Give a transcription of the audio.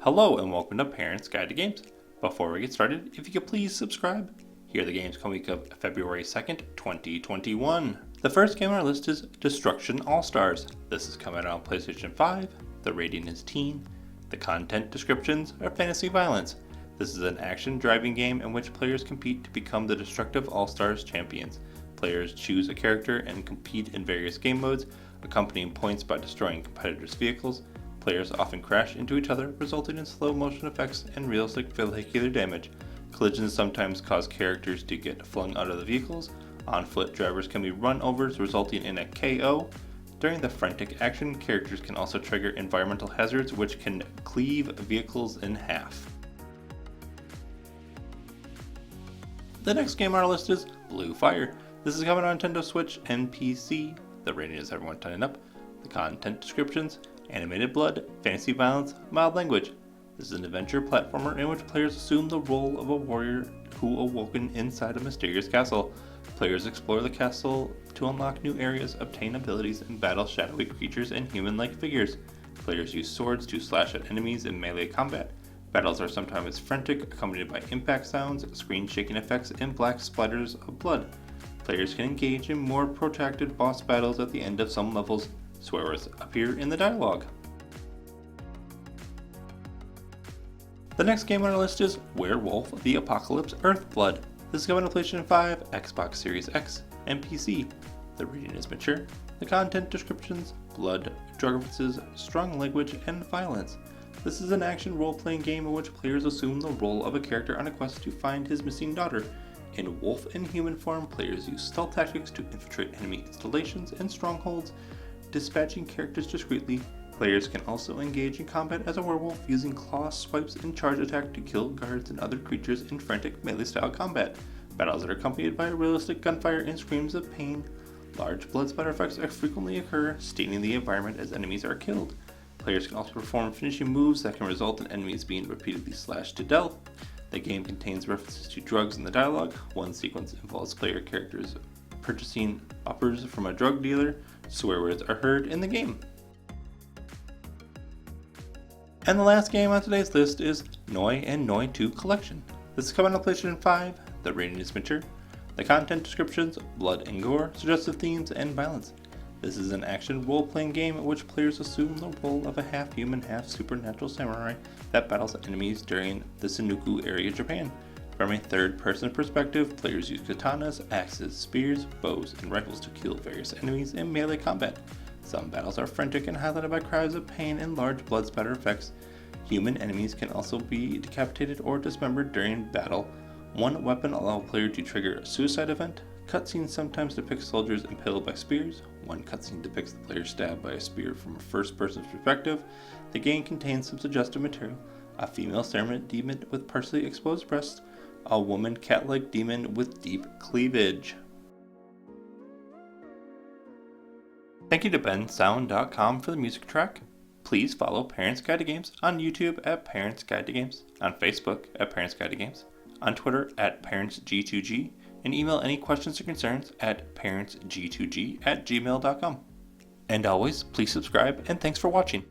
Hello and welcome to Parents Guide to Games. Before we get started, if you could please subscribe. Here are the games coming week of February 2nd, 2021. The first game on our list is Destruction AllStars. This is coming out on PlayStation 5. The rating is teen. The content descriptions are fantasy violence. This is an action driving game in which players compete to become the destructive AllStars champions. Players choose a character and compete in various game modes, accompanying points by destroying competitors' vehicles. Players often crash into each other, resulting in slow motion effects and realistic vehicular damage. Collisions sometimes cause characters to get flung out of the vehicles. On foot, drivers can be run over, resulting in a KO. During the frantic action, characters can also trigger environmental hazards, which can cleave vehicles in half. The next game on our list is Blue Fire. This is coming on Nintendo Switch and PC. The rating is everyone turning up. The content descriptions: animated blood, fantasy violence, mild language. This is an adventure platformer in which players assume the role of a warrior who awoken inside a mysterious castle. Players explore the castle to unlock new areas, obtain abilities, and battle shadowy creatures and human-like figures. Players use swords to slash at enemies in melee combat. Battles are sometimes frantic, accompanied by impact sounds, screen-shaking effects, and black splatters of blood. Players can engage in more protracted boss battles at the end of some levels. Swear words appear in the dialogue. The next game on our list is Werewolf: The Apocalypse Earthblood. This is coming to PlayStation 5, Xbox Series X, and PC. The rating is mature. The content descriptions: blood, drug references, strong language, and violence. This is an action role-playing game in which players assume the role of a character on a quest to find his missing daughter. In wolf and human form, players use stealth tactics to infiltrate enemy installations and strongholds, dispatching characters discreetly. Players can also engage in combat as a werewolf, using claw swipes and charge attack to kill guards and other creatures in frantic melee-style combat. Battles are accompanied by realistic gunfire and screams of pain. Large blood splatter effects frequently occur, staining the environment as enemies are killed. Players can also perform finishing moves that can result in enemies being repeatedly slashed to death. The game contains references to drugs in the dialogue. One sequence involves player characters purchasing uppers from a drug dealer. Swear words are heard in the game. And the last game on today's list is Nioh and Nioh 2 Collection. This is coming on PlayStation 5. The rating is mature. The content descriptions: blood and gore, suggestive themes, and violence. This is an action role-playing game in which players assume the role of a half-human, half-supernatural samurai that battles enemies during the Sengoku area of Japan. From a third-person perspective, players use katanas, axes, spears, bows, and rifles to kill various enemies in melee combat. Some battles are frantic and highlighted by cries of pain and large blood spatter effects. Human enemies can also be decapitated or dismembered during battle. One weapon allows a player to trigger a suicide event. Cutscenes sometimes depict soldiers impaled by spears. One cutscene depicts the player stabbed by a spear from a first-person perspective. The game contains some suggestive material: a female ceremony demon with partially exposed breasts, a woman cat-like demon with deep cleavage. Thank you to bensound.com for the music track. Please follow Parents Guide to Games on YouTube at Parents Guide to Games, on Facebook at Parents Guide to Games, on Twitter at ParentsG2G, and email any questions or concerns at parentsg2g@gmail.com. And always, please subscribe, and thanks for watching.